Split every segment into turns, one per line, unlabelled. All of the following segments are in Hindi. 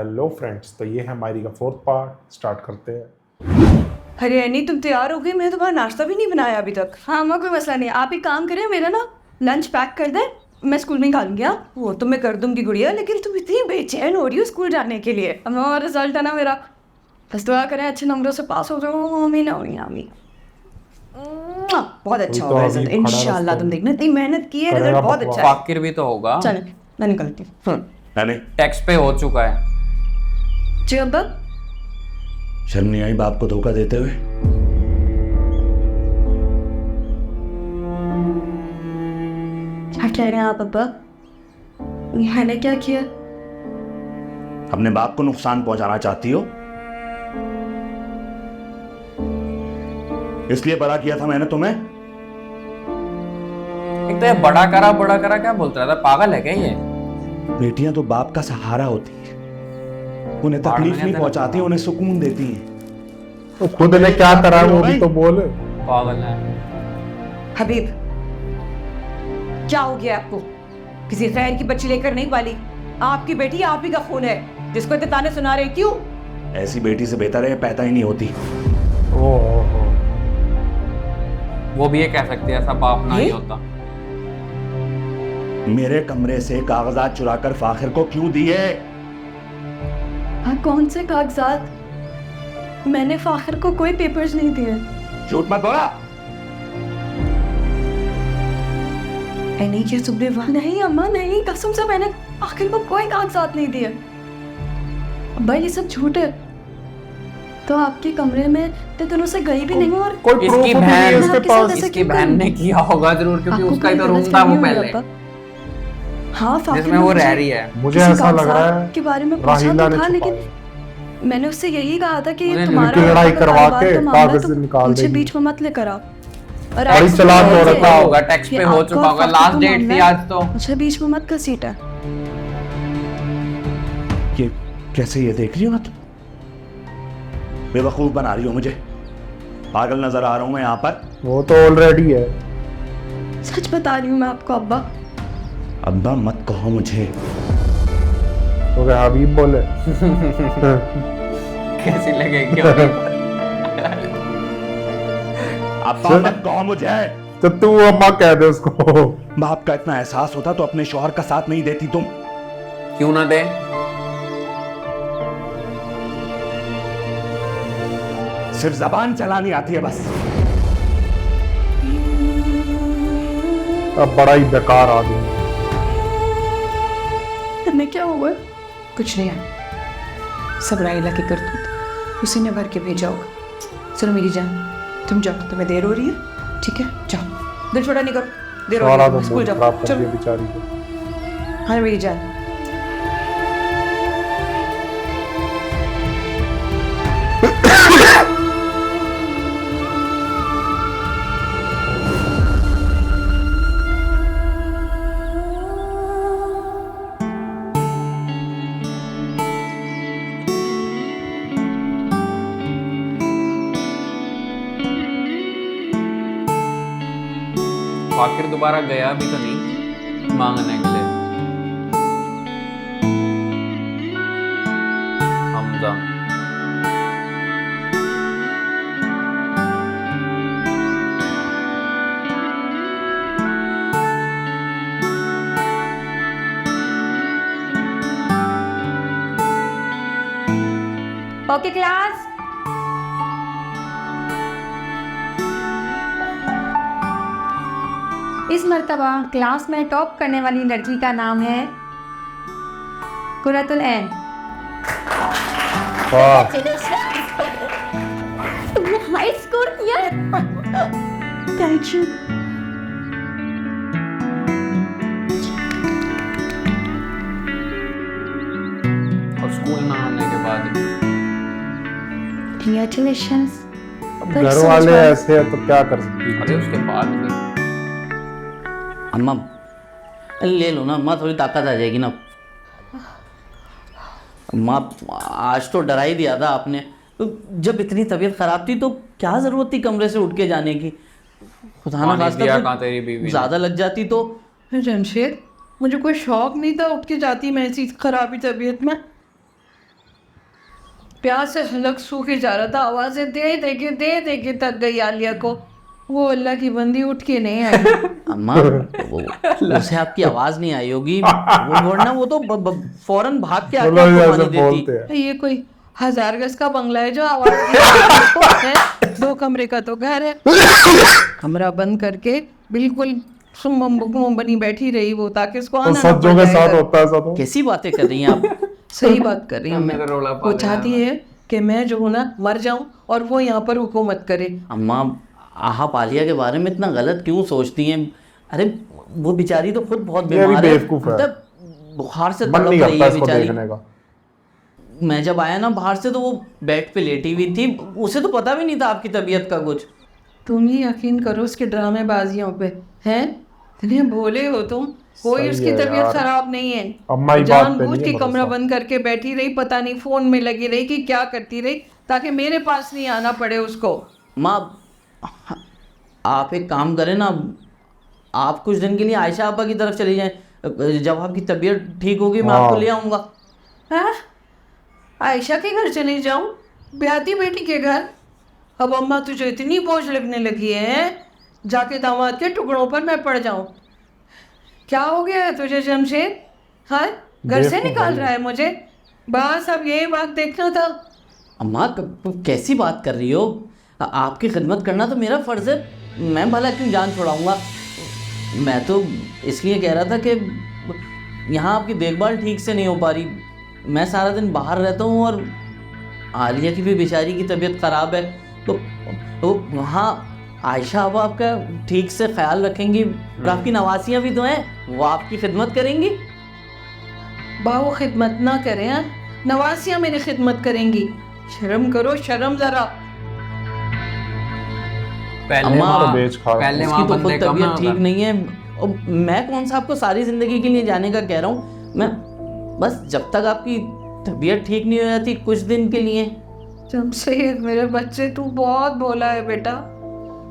हेलो फ्रेंड्स, तो ये है हमारी का फोर्थ पार्ट। स्टार्ट करते हैं।
अरे एनी तुम तैयार हो गई? मैंने तुम्हारा नाश्ता भी नहीं बनाया अभी तक। हाँ अम्मा कोई मसला नहीं, आप एक काम करें, मेरा ना लंच पैक कर दें, मैं स्कूल में ही खा लूंगी। हाँ वो तो मैं कर दूंगी गुड़िया, लेकिन तुम इतनी बेचैन हो रही हो स्कूल जाने के लिए। अम्मा रिजल्ट है ना मेरा, बस दुआ करें अच्छे नंबरों से पास हो जाओ। आमीन आमीन आमीन। बहुत अच्छा
तो
होगा रिजल्ट
अभी खड़ा
इंशाल्लाह।
रास्ते
तुम
में
देखना, इतनी मेहनत की है,
करेगा
रिजल्ट बहुत
बकवास।
अच्छा है।
फाकिर भी तो होगा।
चल मैं निकलती हूँ।
यानी
टैक्स पे हो चुका है।
जी अब्बा।
शर्म नहीं आई बाप को धोखा देते हुए?
क्या कह रहे हैं आप अब्बा? मैंने क्या किया?
अपने बाप को नुकसान पहुंचाना चाहती हो, इसलिए बड़ा किया था मैंने तुम्हें।
एक तो ये बड़ा करा क्या बोलता रहता है, पागल है क्या ये?
बेटियां तो बाप का सहारा होती हैं, उन्हें तकलीफ नहीं पहुंचाती, उन्हें सुकून देती हैं।
तो खुद ने क्या करा वो भी तो बोल।
पागल है।
हबीब क्या हो गया आपको? किसी खैर की बच्ची लेकर नहीं वाली, आपकी बेटी आप ही का खून है, जिसको इतने ताने सुना रहे। क्यों?
ऐसी बेटी से बेहतर है पैदा ही नहीं होती।
ओहो,
वो भी ये कह सकती है ऐसा बाप ना ही होता।
मेरे कमरे से कागजात चुराकर फाखिर को क्यों दिए?
हाँ कौन से कागजात? मैंने फाखिर को कोई पेपर्स नहीं दिए।
झूठ मत बोला।
नहीं किया तुमने? वाह नहीं अम्मा नहीं, कसम से मैंने फाखिर को कोई कागजात नहीं दिए। अब्बा ये सब झूठ है। तो आपके कमरे में इतने दिनों से गई भी नहीं हूँ, और
कोई प्रूफ
इसकी
भी नहीं है
बहन
इसके
आपके साथ
पास।
ऐसा
इसकी
क्यों
बहन
करूं?
ने किया होगा जरूर, क्योंकि
आपको
उसका ही तो
कोई
रूम था वो
गलतफहमी हुई
पहले,
अब्बा? हाँ फाखिर
जिसमें
ने
वो
मुझे
रह रही है।
मुझे
किसी
ऐसा लग रहा
कागजात
है
के बारे में पूछा
राहिला
तो
ने
था,
छुपाया।
लेकिन मैंने उससे यही कहा था कि ये
उन्हें
तुम्हारा
उनकी लड़ाई
का
करवा
कारोबार
के
का मामला है,
कागज
तो
निकाल
मुझे
देगी।
बीच में मत लेकर आओ। और
बड़ी
आपको
चालाक
पता
औरत
है
है।
होगा, टैक्स
कि
पे हो
आपका
चुका होगा,
फाखिर
लास्ट
का
डेट
मामला
थी
है,
आज तो।
मुझे बीच में मत घसीटा।
ये कैसे ये देख रही हो आप? बेवकूफ बना रही हो मुझे। पागल नजर आ रहा हूं मैं यहाँ पर?
वो तो ऑलरेडी है।
सच बता रही हूँ मैं आपको अब्बा।
अब्बा मत कहो मुझे।
तो क्या हबीब बोले?
कैसी लगेगी?
अब्बा मत कहो मुझे।
तो तू अम्मा कह दे उसको।
बाप का इतना एहसास होता तो अपने शौहर का साथ नहीं देती तुम।
क्यों ना दे?
सिर्फ जबान चलानी आती है बस।
अब बड़ा ही बेकार आदमी।
हमें क्या हुआ? कुछ नहीं है, सब राहिला की करतूत, उसी ने भर के भेजा होगा। चलो मेरी जान, तुम जाओ, तुम्हें देर हो रही है, ठीक है जाओ, दिल छोटा नहीं करो, देर हो
सारा
रही है,
तो
स्कूल
मूड
जाओ
खराब कर
चलो।
दिया बेचारी को।
हाँ मेरी जान।
फाकिर दोबारा गया भी तो नहीं मांगने के लिए। हमजा
ओके क्लास,
इस मर्तबा क्लास में टॉप करने वाली लड़की का नाम है कुरतुल ऐन।
वाह,
तुमने हाई स्कोर किया।
Thank you.
और स्कूल ना आने के बाद
Congratulations.
घर वाले ऐसे है तो क्या कर सकती है।
अरे उसके बाद भी
अम्मा ले लो ना अम्मा, थोड़ी ताकत आ जाएगी ना। अम्मा आज तो डरा ही दिया था आपने, तो जब इतनी तबीयत खराब थी तो क्या ज़रूरत थी कमरे से उठ के जाने की? खुदा ना
पानी दिया कहाँ
खास्ता
तेरी बीवी ने?
ज़्यादा लग जाती तो।
जमशेद मुझे कोई शौक नहीं था उठ के जाती मैं ऐसी खराबी तबीयत में। प्यास से हलक सूखे जा रहा था, आवाजें दे के थक गई आलिया को। वो अल्लाह की बंदी उठ के नहीं आई।
अम्मा उसे आपकी आवाज नहीं आई होगी, वरना वो तो फौरन भाग के आके
बोलो
आपको
ऐसे
पानी
बोलते
देती।
हैं।
ये कोई 1000 गज का बंगला है जो आवाज है? 2 कमरे का तो घर है। कमरा बंद करके बिल्कुल सुम्म बुकम बनी बैठी रही वो, ताकि उसको
तो
आना ना
सज्जों
पड़
के साथ
जाए।
होता है ऐसा तो।
कैसी बातें कर रही हैं आप?
सही बात कर रही हूँ मैं।
मेरा रौला पा
वो
गया।
चाहती है कि मैं जो हूँ ना मर जाऊं और वो यहाँ पर हुकूमत करे।
अम्मा आप आलिया के बारे में इतना गलत क्यों सोचती हैं? अरे वो बेचारी तो खुद बहुत
ये भी
बीमार है,
बेवकूफ है।
मतलब बुखार से
मन
तड़प
नहीं
रही
करता
है
इसको
बेचारी।
देखने का।
मैं जब आया ना बाहर से तो वो बेड पे लेटी हुई थी, उसे तो पता भी नहीं था आपकी तबीयत का कुछ।
तुम ही यकीन करो उसके ड्रामेबाजियों पे, हैं? इतने भोले हो तुम। कोई
सही
उसकी
है
तबीयत
यार।
खराब नहीं है।
अम्मा ही बात पे
जानबूझ
नहीं है
के कमरा
भरोसा।
बंद करके बैठी रही, पता नहीं फोन में लगी रही कि क्या करती रही, ताकि मेरे पास नहीं आना पड़े उसको।
माँ आप एक काम करें ना, आप कुछ दिन के लिए आयशा आपा की तरफ चली जाएं। जब आपकी तबीयत ठीक होगी मैं आपको
हाँ।
ले आऊँगा।
हैं? आयशा के घर चली जाऊं? ब्याती बेटी के घर? अब अम्मा तुझे इतनी बोझ लगने लगी है, जाके दामाद के टुकड़ों पर मैं पड़ जाऊं? क्या हो गया है तुझे जमशेद? हाँ, घर से
देखो
निकाल
भाई।
रहा है मुझे? बस अब यही बात देखना था।
अम्मा कैसी बात कर रही हो? आपकी खिदमत करना तो मेरा फ़र्ज़ है, मैं भला क्यों जान छुड़ाऊँगा? मैं तो इसलिए कह रहा था कि यहाँ आपकी देखभाल ठीक से नहीं हो पा रही। मैं सारा दिन बाहर रहता हूँ और आलिया की भी बेचारी की तबीयत ख़राब है, तो वहाँ आयशा अब आपका ठीक से ख्याल रखेंगी और आपकी नवासियाँ भी तो हैं, वो आपकी खिदमत करेंगी।
बाहू खिदमत ना करें, हाँ? नवासियाँ मेरी खिदमत करेंगी। शर्म करो, शर्म जरा।
पहले
अम्मा
वहाँ
तो बेच खा रहा है।
पहले
उसकी
वहाँ
तो खुद
बंदे कम
तबीयत
है
ठीक
उधर।
नहीं है और मैं कौन सा आपको सारी ज़िंदगी के लिए जाने का कह रहा हूँ। मैं बस जब तक आपकी तबीयत ठीक नहीं हो जाती कुछ दिन के लिए।
जमशेद मेरे बच्चे, तू बहुत भोला है बेटा।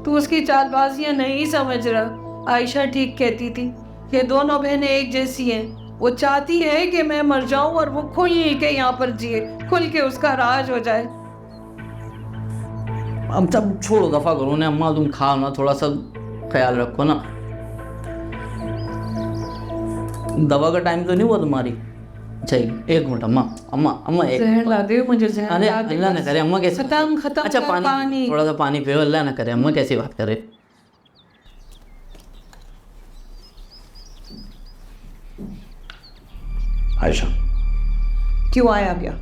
तू उसकी चालबाजियां नहीं समझ रहा। आयशा ठीक कहती थी, ये दोनों बहनें एक जैसी हैं। वो चाहती है कि मैं मर जाऊं और वो खुल के यहाँ पर जिए, खुल के उसका राज हो जाए।
अब सब छोड़ो, दफा करो ना अम्मा, तुम खाओ ना, थोड़ा सा ख्याल रखो ना। दवा का टाइम तो नहीं हुआ तुम्हारी? चाहिए 1 मिनट अम्मा, अम्मा अम्मा एक।
जहर ला दे मुझे, जहर
अरे
ला दे।
अल्लाह ना करे अम्मा, कैसे
खत्म
अच्छा
कर पानी।
थोड़ा सा पानी पियो, अल्लाह ना करे अम्मा, कैसी बात करे।
आयशा,
क्यों आया गया?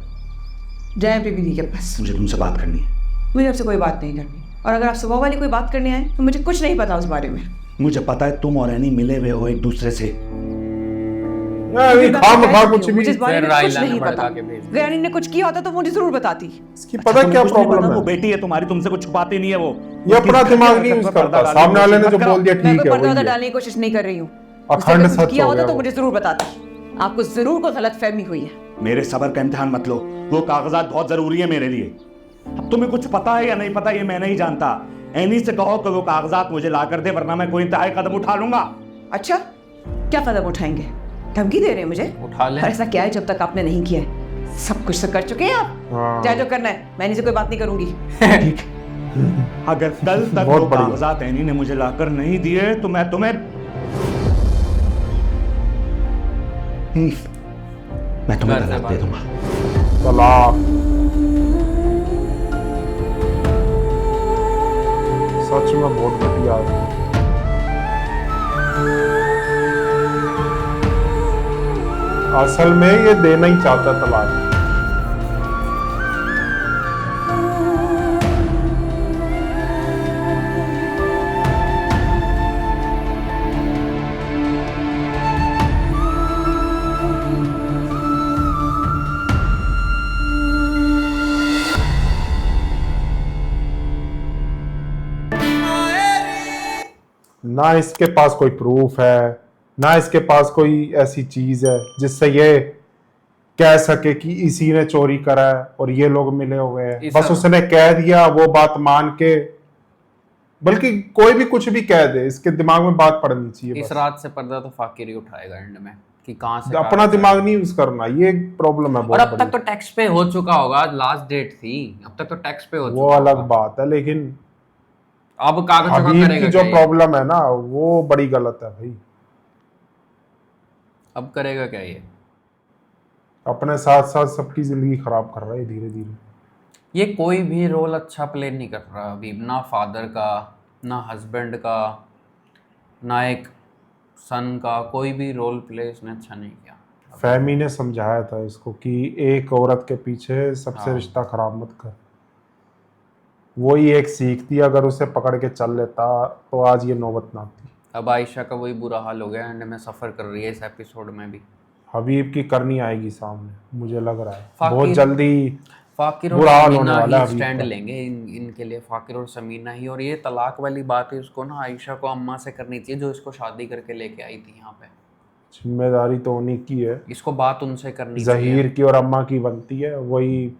जाए अपनी बीवी के पास।
मुझे तुमसे बात करनी है।
मुझे आपसे कोई बात नहीं करनी, और अगर आप सुबह वाली कोई बात करने आए तो मुझे कुछ नहीं पता उस बारे में।
मुझे पता है तुम और एनी मिले हुए हो एक दूसरे से।
खाम खा कुछ भी।
मुझे इस बारे
फिर
में
राय
कुछ
लाने
नहीं
भड़का
पता।
के भेज दिया।
गैनी ने कुछ किया होता तो मुझे जरूर बताती।
इसकी पता
तुम्हें
क्या
कुछ नहीं पता,
प्रॉब्लम
वो
है?
बेटी है तुम्हारी, तुमसे कुछ छुपाती नहीं है वो।
ये अपना दिमाग नहीं यूज करता। सामने वाले ने जो बोल दिया
मैं
ठीक
कोई
है
पर्दा
वही है।
डालने की कोशिश नहीं कर रही हूँ।
अखंड
उसने कुछ
सच
किया
हो
होता
गया
तो
वो।
मुझे जरूर बताती। आपको जरूर कोई गलत फहमी हुई है।
मेरे सबर का इम्तिहान मत लो, वो कागजात बहुत जरूरी है मेरे लिए। अब तुम्हें कुछ पता है या नहीं पता ये मैं नहीं जानता। एनी से कहो कि वो कागजात मुझे ला कर दे, वरना मैं कोई इंतहाई कदम उठा लूंगा।
अच्छा, क्या कदम उठाएंगे? धमकी दे रहे हैं मुझे?
उठा ले।
और ऐसा क्या है जब तक आपने नहीं किया है? सब कुछ तो कर चुके हैं आप।
हाँ।
चाहे जो करना है, मैं इनसे कोई बात नहीं करूंगी।
ठीक है। अगर कल तक
बहुत
वो
बढ़िया।
कागजात एनी ने मुझे लाकर नहीं दिए तो मैं तुम्हें
घर से
तलाक दे दूंगा।
तलाक। सच में बहुत घटिया आदमी। असल में ये देना ही चाहता तलाक। ना इसके पास कोई प्रूफ है, ना इसके पास कोई ऐसी चीज है जिससे ये कह सके कि इसी ने चोरी करा है और ये लोग मिले हुए हैं।
इस
बस
सब-
उसने कह दिया, वो बात मान के, बल्कि कोई भी कुछ भी कह दे, इसके दिमाग में बात पड़नी चाहिए
इस
बस।
रात से पर्दा तो फाकिर ही उठाएगा एंड में। कि कहाँ से
अपना
कागज
दिमाग नहीं यूज करना, ये एक प्रॉब्लम है
और
बहुत
अब तक
बड़ी।
तो टैक्स पे हो चुका होगा, लास्ट डेट थी, अब तक तो टैक्स पे हो
वो
चुका
अलग
होगा।
बात है, लेकिन
अब कागजों का
हबीब
करेगा
की जो
क्या ये?
प्रॉब्लम है ना वो बड़ी गलत है भाई।
अब करेगा क्या ये?
अपने साथ साथ सबकी जिंदगी खराब कर रहा है धीरे धीरे।
ये कोई भी रोल अच्छा प्ले नहीं कर रहा अभी, ना फादर का, ना हस्बैंड का, ना एक सन का, कोई भी रोल प्ले इसने अच्छा नहीं किया।
फैमी ने समझाया था इसको कि एक औरत के पीछे सबसे
हाँ।
रिश्ता खराब मत कर। वही एक सीख थी, अगर उसे पकड़ के चल लेता तो आज ये नौबत ना आती।
अब आयशा का वही बुरा हाल हो गया, एंड में सफ़र कर रही है इस एपिसोड में भी।
हबीब की करनी आएगी सामने, मुझे लग रहा है
फाकिर-
बहुत जल्दी
फाकिर और
बुरा हाल होने
समीना
वाला है
ही
हबीब
स्टैंड
का।
लेंगे इनके लिए, फाकिर और समीना ही। और ये तलाक वाली बात है, उसको ना आयशा को अम्मा से करनी चाहिए, जो इसको शादी करके लेके आई थी यहाँ पे।
जिम्मेदारी तो उन्हीं की है,
इसको बात उनसे करनी चाहिए,
जहीर की और अम्मा की बनती है, वही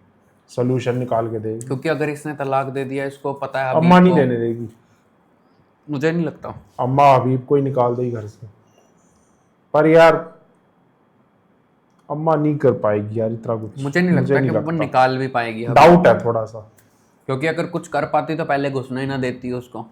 सोल्यूशन निकाल के देगी।
क्योंकि अगर इसने तलाक दे दिया, इसको पता है
अम्मा
हबीब
नहीं
को,
देने देगी,
मुझे नहीं लगता।
अम्मा हबीब को ही निकाल देगी घर से। पर यार अम्मा नहीं कर पाएगी यार इतना कुछ,
मुझे नहीं लगता कि वो
लगता।
निकाल भी पाएगी हबीब
डाउट
को।
है थोड़ा सा।
क्योंकि अगर कुछ कर पाती तो पहले घुसना ही ना देती उसको।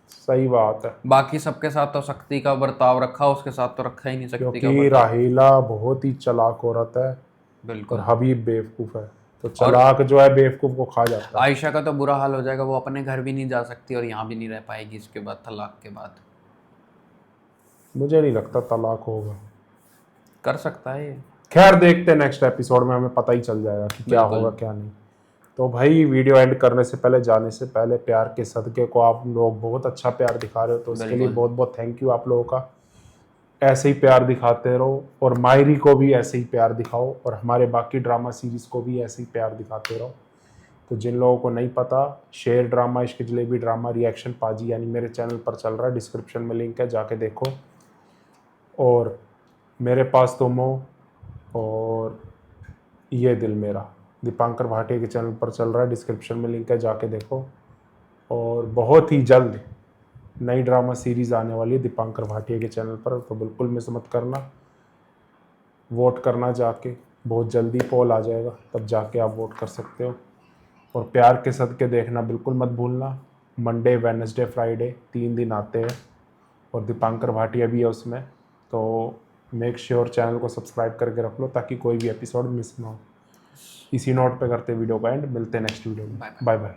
सही बात है,
बाकी सबके साथ तो सख्ती का बर्ताव रखा, उसके साथ तो रखा ही नहीं सख्ती का
क्योंकि
बर्ताव।
राहीला बहुत ही चालाक औरत है और
बिल्कुल।
हबीब बेवकूफ है, तो चालाक जो है बेवकूफ को खा जाता है।
आयशा का तो बुरा हाल हो जाएगा, वो अपने घर भी नहीं जा सकती और यहाँ भी नहीं रह पाएगी इसके बाद, तलाक के बाद।
मुझे नहीं लगता तलाक होगा।
कर सकता है ये।
खैर देखते हैं, नेक्स्ट एपिसोड में हमें पता ही चल जाएगा कि क्या
बिल्कुल।
होगा क्या नहीं। तो भाई वीडियो एंड करने से पहले, जाने से पहले, प्यार के सदके को आप लोग बहुत अच्छा प्यार दिखा रहे हो, तो उसके लिए
बिल्कुल।
बहुत बहुत थैंक यू आप लोगों का। ऐसे ही प्यार दिखाते रहो और मायरी को भी ऐसे ही प्यार दिखाओ और हमारे बाकी ड्रामा सीरीज़ को भी ऐसे ही प्यार दिखाते रहो। तो जिन लोगों को नहीं पता, शेर ड्रामा, इश्क जलेबी ड्रामा रिएक्शन पाजी यानी मेरे चैनल पर चल रहा है, डिस्क्रिप्शन में लिंक है, जाके देखो। और मेरे पास तुम हो और ये दिल मेरा दीपांकर भाटिया के चैनल पर चल रहा है, डिस्क्रिप्शन में लिंक है, जाके देखो। और बहुत ही जल्द नई ड्रामा सीरीज़ आने वाली है दीपांकर भाटिया के चैनल पर, तो बिल्कुल मिस मत करना। वोट करना जाके, बहुत जल्दी पोल आ जाएगा, तब जाके आप वोट कर सकते हो। और प्यार के सदके देखना बिल्कुल मत भूलना। मंडे, वेडनेसडे, फ्राइडे 3 दिन आते हैं और दीपांकर भाटिया भी है उसमें, तो मेक श्योर चैनल को सब्सक्राइब करके रख लो ताकि कोई भी एपिसोड मिस ना हो। इसी नोट पे करते वीडियो का एंड, मिलते हैं नेक्स्ट वीडियो में। Bye bye.